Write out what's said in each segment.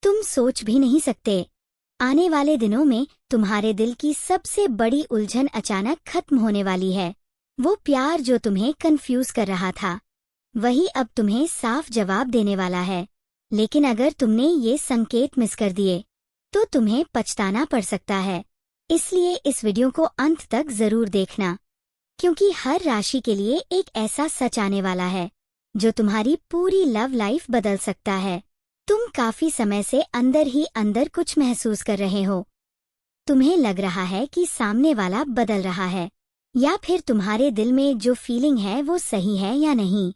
तुम सोच भी नहीं सकते। आने वाले दिनों में तुम्हारे दिल की सबसे बड़ी उलझन अचानक खत्म होने वाली है। वो प्यार जो तुम्हें कंफ्यूज कर रहा था, वही अब तुम्हें साफ जवाब देने वाला है। लेकिन अगर तुमने ये संकेत मिस कर दिए, तो तुम्हें पछताना पड़ सकता है। इसलिए इस वीडियो को अंत तक जरूर देखना, क्योंकि हर राशि के लिए एक ऐसा सच आने वाला है जो तुम्हारी पूरी लव लाइफ बदल सकता है। तुम काफी समय से अंदर ही अंदर कुछ महसूस कर रहे हो। तुम्हें लग रहा है कि सामने वाला बदल रहा है, या फिर तुम्हारे दिल में जो फीलिंग है वो सही है या नहीं।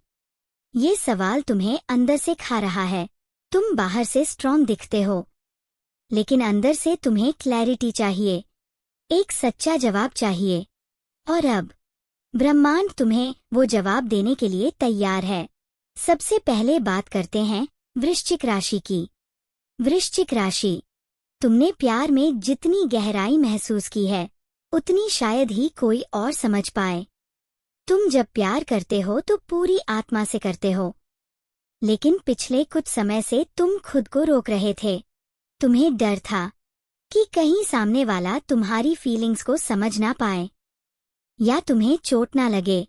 ये सवाल तुम्हें अंदर से खा रहा है। तुम बाहर से स्ट्रांग दिखते हो, लेकिन अंदर से तुम्हें क्लैरिटी चाहिए, एक सच्चा जवाब चाहिए। और अब ब्रह्मांड तुम्हें वो जवाब देने के लिए तैयार है। सबसे पहले बात करते हैं वृश्चिक राशि की। वृश्चिक राशि, तुमने प्यार में जितनी गहराई महसूस की है, उतनी शायद ही कोई और समझ पाए। तुम जब प्यार करते हो तो पूरी आत्मा से करते हो, लेकिन पिछले कुछ समय से तुम खुद को रोक रहे थे। तुम्हें डर था कि कहीं सामने वाला तुम्हारी फीलिंग्स को समझ ना पाए या तुम्हें चोट ना लगे।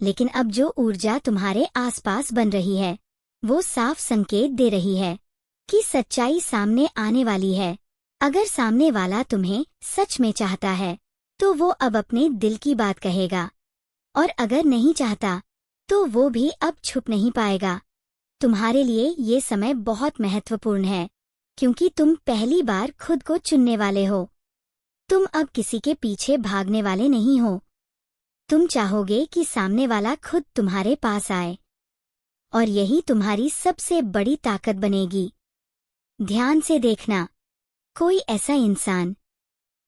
लेकिन अब जो ऊर्जा तुम्हारे आसपास बन रही है, वो साफ संकेत दे रही है कि सच्चाई सामने आने वाली है। अगर सामने वाला तुम्हें सच में चाहता है, तो वो अब अपने दिल की बात कहेगा, और अगर नहीं चाहता, तो वो भी अब छुप नहीं पाएगा। तुम्हारे लिए ये समय बहुत महत्वपूर्ण है, क्योंकि तुम पहली बार खुद को चुनने वाले हो। तुम अब किसी के पीछे भागने वाले नहीं हो। तुम चाहोगे कि सामने वाला खुद तुम्हारे पास आए, और यही तुम्हारी सबसे बड़ी ताकत बनेगी। ध्यान से देखना, कोई ऐसा इंसान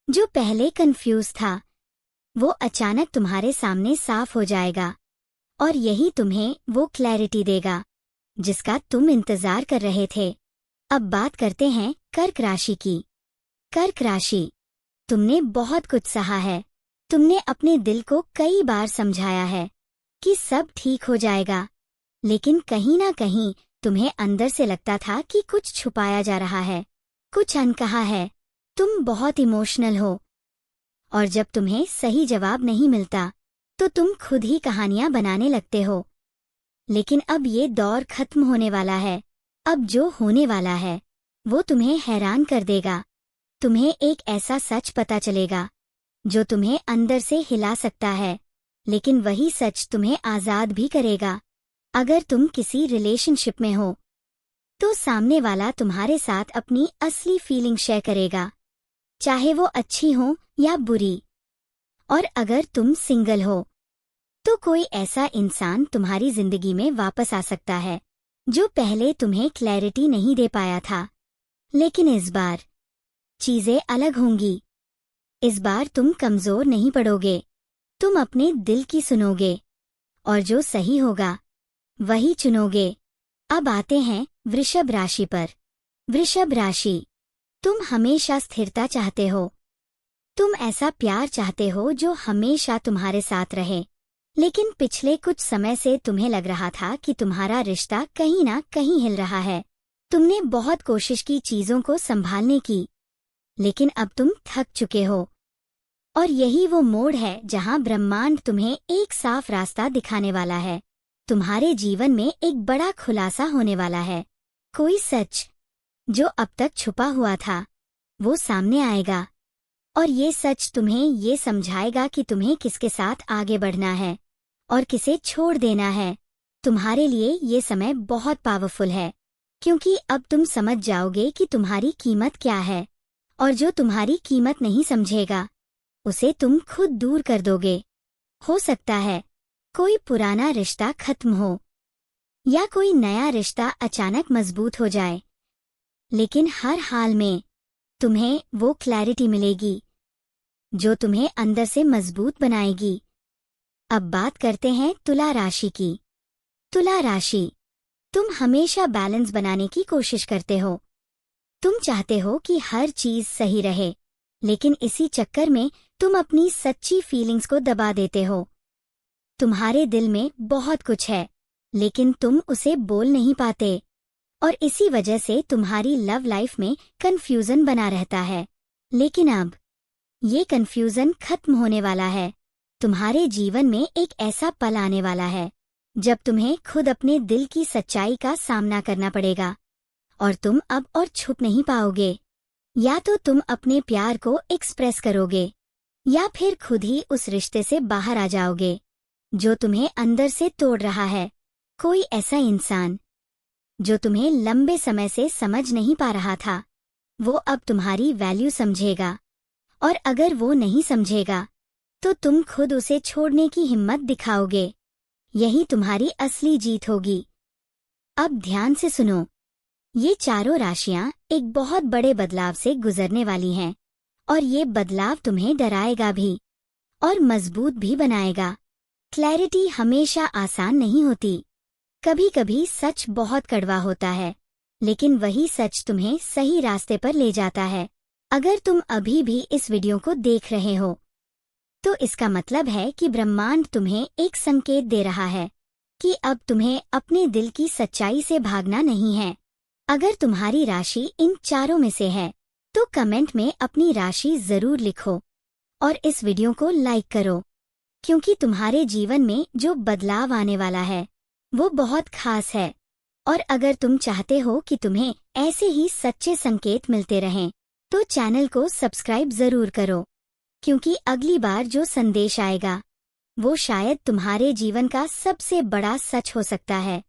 जो पहले कंफ्यूज था, वो अचानक तुम्हारे सामने साफ हो जाएगा, और यही तुम्हें वो क्लैरिटी देगा जिसका तुम इंतजार कर रहे थे। अब बात करते हैं कर्क राशि की। कर्क राशि, तुमने बहुत कुछ सहा है। तुमने अपने दिल को कई बार समझाया है कि सब ठीक हो जाएगा, लेकिन कहीं ना कहीं तुम्हें अंदर से लगता था कि कुछ छुपाया जा रहा है, कुछ अनकहा है। तुम बहुत इमोशनल हो, और जब तुम्हें सही जवाब नहीं मिलता, तो तुम खुद ही कहानियां बनाने लगते हो। लेकिन अब ये दौर खत्म होने वाला है। अब जो होने वाला है, वो तुम्हें हैरान कर देगा। तुम्हें एक ऐसा सच पता चलेगा जो तुम्हें अंदर से हिला सकता है, लेकिन वही सच तुम्हें आजाद भी करेगा। अगर तुम किसी रिलेशनशिप में हो, तो सामने वाला तुम्हारे साथ अपनी असली फीलिंग शेयर करेगा, चाहे वो अच्छी हो या बुरी। और अगर तुम सिंगल हो, तो कोई ऐसा इंसान तुम्हारी जिंदगी में वापस आ सकता है जो पहले तुम्हें क्लैरिटी नहीं दे पाया था। लेकिन इस बार चीजें अलग होंगी। इस बार तुम कमजोर नहीं पड़ोगे। तुम अपने दिल की सुनोगे, और जो सही होगा वही चुनोगे। अब आते हैं वृषभ राशि पर। वृषभ राशि, तुम हमेशा स्थिरता चाहते हो। तुम ऐसा प्यार चाहते हो जो हमेशा तुम्हारे साथ रहे। लेकिन पिछले कुछ समय से तुम्हें लग रहा था कि तुम्हारा रिश्ता कहीं ना कहीं हिल रहा है। तुमने बहुत कोशिश की चीजों को संभालने की, लेकिन अब तुम थक चुके हो। और यही वो मोड़ है जहां ब्रह्मांड तुम्हें एक साफ रास्ता दिखाने वाला है। तुम्हारे जीवन में एक बड़ा खुलासा होने वाला है। कोई सच जो अब तक छुपा हुआ था, वो सामने आएगा, और ये सच तुम्हें ये समझाएगा कि तुम्हें किसके साथ आगे बढ़ना है और किसे छोड़ देना है। तुम्हारे लिए ये समय बहुत पावरफुल है, क्योंकि अब तुम समझ जाओगे कि तुम्हारी कीमत क्या है, और जो तुम्हारी कीमत नहीं समझेगा, उसे तुम खुद दूर कर दोगे। हो सकता है कोई पुराना रिश्ता खत्म हो, या कोई नया रिश्ता अचानक मजबूत हो जाए, लेकिन हर हाल में तुम्हें वो क्लैरिटी मिलेगी जो तुम्हें अंदर से मजबूत बनाएगी। अब बात करते हैं तुला राशि की। तुला राशि, तुम हमेशा बैलेंस बनाने की कोशिश करते हो। तुम चाहते हो कि हर चीज सही रहे, लेकिन इसी चक्कर में तुम अपनी सच्ची फीलिंग्स को दबा देते हो। तुम्हारे दिल में बहुत कुछ है, लेकिन तुम उसे बोल नहीं पाते। और इसी वजह से तुम्हारी लव लाइफ में कंफ्यूजन बना रहता है। लेकिन अब ये कंफ्यूजन खत्म होने वाला है। तुम्हारे जीवन में एक ऐसा पल आने वाला है जब तुम्हें खुद अपने दिल की सच्चाई का सामना करना पड़ेगा और तुम अब और छुप नहीं पाओगे। या तो तुम अपने प्यार को एक्सप्रेस करोगे या फिर खुद ही उस रिश्ते से बाहर आ जाओगे जो तुम्हें अंदर से तोड़ रहा है। कोई ऐसा इंसान जो तुम्हें लंबे समय से समझ नहीं पा रहा था, वो अब तुम्हारी वैल्यू समझेगा, और अगर वो नहीं समझेगा तो तुम खुद उसे छोड़ने की हिम्मत दिखाओगे। यही तुम्हारी असली जीत होगी। अब ध्यान से सुनो, ये चारों राशियां एक बहुत बड़े बदलाव से गुजरने वाली हैं, और ये बदलाव तुम्हें डराएगा भी और मजबूत भी बनाएगा। क्लैरिटी हमेशा आसान नहीं होती। कभी कभी सच बहुत कड़वा होता है, लेकिन वही सच तुम्हें सही रास्ते पर ले जाता है। अगर तुम अभी भी इस वीडियो को देख रहे हो तो इसका मतलब है कि ब्रह्मांड तुम्हें एक संकेत दे रहा है कि अब तुम्हें अपने दिल की सच्चाई से भागना नहीं है। अगर तुम्हारी राशि इन चारों में से है तो कमेंट में अपनी राशि जरूर लिखो और इस वीडियो को लाइक करो, क्योंकि तुम्हारे जीवन में जो बदलाव आने वाला है वो बहुत खास है। और अगर तुम चाहते हो कि तुम्हें ऐसे ही सच्चे संकेत मिलते रहें तो चैनल को सब्सक्राइब जरूर करो, क्योंकि अगली बार जो संदेश आएगा वो शायद तुम्हारे जीवन का सबसे बड़ा सच हो सकता है।